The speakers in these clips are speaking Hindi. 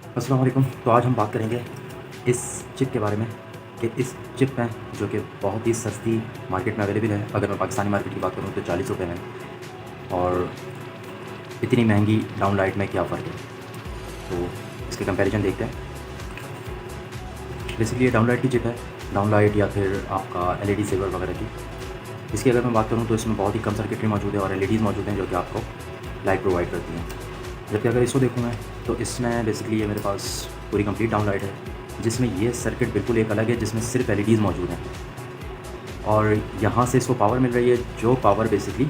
अस्सलाम वालेकुम। तो आज हम बात करेंगे इस चिप के बारे में कि इस चिप में जो कि बहुत ही सस्ती मार्केट में अवेलेबल है। अगर मैं पाकिस्तानी मार्केट की बात करूँ तो 40 रुपये में, और इतनी महंगी डाउनलाइट में क्या फ़र्क है, तो इसके कंपैरिजन देखते हैं। बेसिकली ये डाउनलाइट की चिप है, डाउनलाइट या फिर आपका एलईडी सेवर वगैरह की। इसकी अगर मैं बात करूँ तो इसमें बहुत ही कम सर्किटरी मौजूद है और एलईडीज़ मौजूद हैं जो कि आपको लाइट प्रोवाइड करती हैं। जबकि अगर इसको देखूँ मैं तो इसमें बेसिकली ये मेरे पास पूरी कंप्लीट डाउनलाइट है, जिसमें ये सर्किट बिल्कुल एक अलग है, जिसमें सिर्फ एलईडीज़ मौजूद हैं और यहाँ से इसको पावर मिल रही है, जो पावर बेसिकली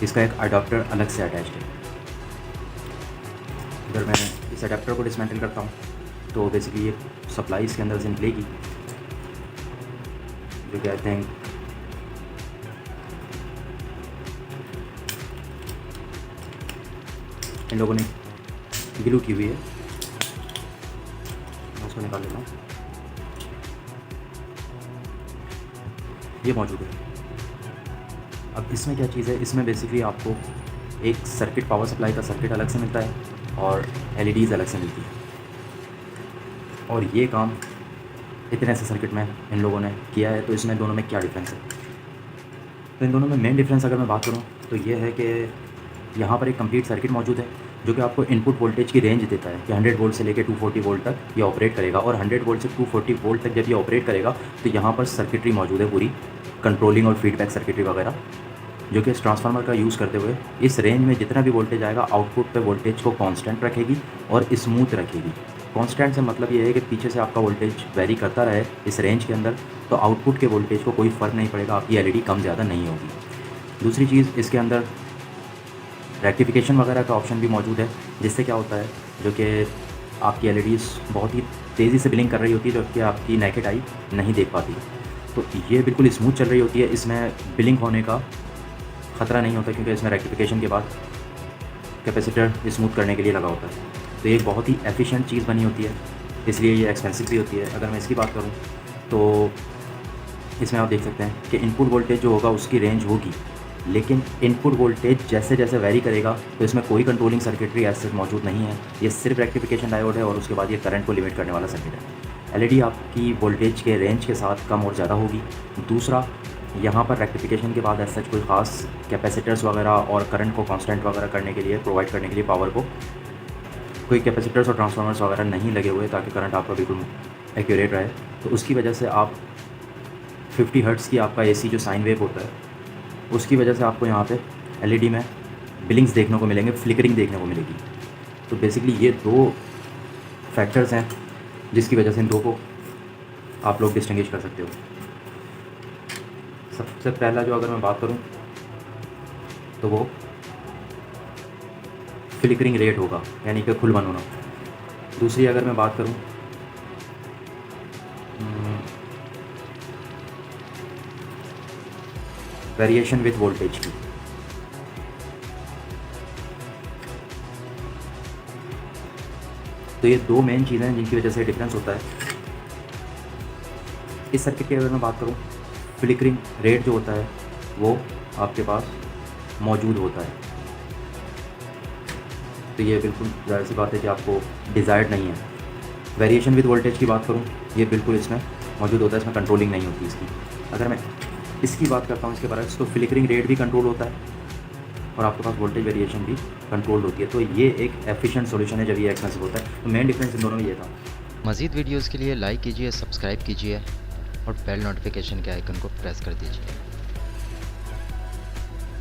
इसका एक अडाप्टर अलग से अटैच्ड है। अगर मैं इस अडाप्टर को डिसमेंटल करता हूँ तो बेसिकली ये सप्लाई इसके अंदर से निकलेगी, जो कि आई थिंक इन लोगों ने ग्लू की हुई है। मैं उसको निकाल लेता हूँ, ये मौजूद है। अब इसमें क्या चीज़ है, इसमें बेसिकली आपको एक सर्किट, पावर सप्लाई का सर्किट अलग से मिलता है और एलईडीज़ अलग से मिलती है, और ये काम इतने से सर्किट में इन लोगों ने किया है। तो इसमें दोनों में क्या डिफरेंस है? तो इन दोनों में मेन डिफरेंस अगर मैं बात करूँ तो ये है कि यहाँ पर एक कंप्लीट सर्किट मौजूद है जो कि आपको इनपुट वोल्टेज की रेंज देता है कि 100 वोल्ट से लेकर 240 वोल्ट तक ये ऑपरेट करेगा, और 100 वोल्ट से 240 वोल्ट तक जब ये ऑपरेट करेगा तो यहाँ पर सर्किटरी मौजूद है, पूरी कंट्रोलिंग और फीडबैक सर्किटरी वगैरह, जो कि इस ट्रांसफार्मर का यूज़ करते हुए इस रेंज में जितना भी वोल्टेज आएगा आउटपुट पे वोल्टेज को कांस्टेंट रखेगी और स्मूथ रखेगी। कांस्टेंट से मतलब ये है कि पीछे से आपका वोल्टेज वेरी करता रहे इस रेंज के अंदर, तो आउटपुट के वोल्टेज को कोई फ़र्क नहीं पड़ेगा, आपकी एलईडी कम ज़्यादा नहीं होगी। दूसरी चीज़, इसके अंदर रेक्टिफिकेशन वगैरह का ऑप्शन भी मौजूद है, जिससे क्या होता है जो कि आपकी एलईडीज़ बहुत ही तेज़ी से ब्लिंक कर रही होती है, जो कि आपकी नेकेड आई नहीं देख पाती। तो ये बिल्कुल स्मूथ चल रही होती है, इसमें ब्लिंक होने का ख़तरा नहीं होता, क्योंकि इसमें रेक्टिफिकेशन के बाद कैपेसिटर स्मूथ करने के लिए लगा होता है। तो ये एक बहुत ही एफिशिएंट चीज़ बनी होती है, इसलिए ये एक्सपेंसिव भी होती है। अगर मैं इसकी बात करूँ तो इसमें आप देख सकते हैं कि इनपुट वोल्टेज जो होगा उसकी रेंज होगी, लेकिन इनपुट वोल्टेज जैसे जैसे वैरी करेगा तो इसमें कोई कंट्रोलिंग सर्किटरी ऐसे मौजूद नहीं है। ये सिर्फ रेक्टिफिकेशन डायोड है और उसके बाद ये करंट को लिमिट करने वाला सर्किट है। एलईडी आपकी वोल्टेज के रेंज के साथ कम और ज़्यादा होगी। दूसरा, यहाँ पर रेक्टिफिकेशन के बाद ऐसा कोई ख़ास कैपेसिटर्स वगैरह और करंट को कांस्टेंट वगैरह करने के लिए, प्रोवाइड करने के लिए पावर को, कोई कैपेसिटर्स और ट्रांसफार्मर्स वगैरह नहीं लगे हुए ताकि करंट आपका बिल्कुल एक्यूरेट रहे। तो उसकी वजह से आप 50 हर्ट्ज़ की आपका एसी जो साइन वेव होता है, उसकी वजह से आपको यहाँ पे एलईडी में ब्लिंक्स देखने को मिलेंगे, फ्लिकरिंग देखने को मिलेगी। तो बेसिकली ये दो फैक्टर्स हैं जिसकी वजह से इन दो को आप लोग डिस्टिंग्विश कर सकते हो। सबसे पहला जो अगर मैं बात करूँ तो वो फ्लिकरिंग रेट होगा, यानी कि खुल बंद होना। दूसरी अगर मैं बात करूँ वेरिएशन विथ वोल्टेज की, तो ये दो मेन चीज़ें हैं जिनकी वजह से डिफरेंस होता है। इस सर्किट की अगर मैं बात करूँ, फ्लिकरिंग रेट जो होता है वो आपके पास मौजूद होता है, तो ये बिल्कुल ज़ाहिर सी बात है कि आपको डिज़ायर्ड नहीं है। वेरिएशन विद वोल्टेज की बात करूँ, ये बिल्कुल इसमें मौजूद होता है, इसमें कंट्रोलिंग नहीं होती इसकी। अगर मैं इसकी बात करता हूँ इसके बारे में, तो फ्लिकरिंग रेट भी कंट्रोल होता है और आपके पास वोल्टेज वेरिएशन भी कंट्रोल होती है। तो ये एक एफिशिएंट सॉल्यूशन है जब ये एक्सपेंसिव होता है। तो मेन डिफरेंस इन दोनों में ये था। मज़ीद वीडियोज़ के लिए लाइक कीजिए, सब्सक्राइब कीजिए और बेल नोटिफिकेशन के आइकन को प्रेस कर दीजिए।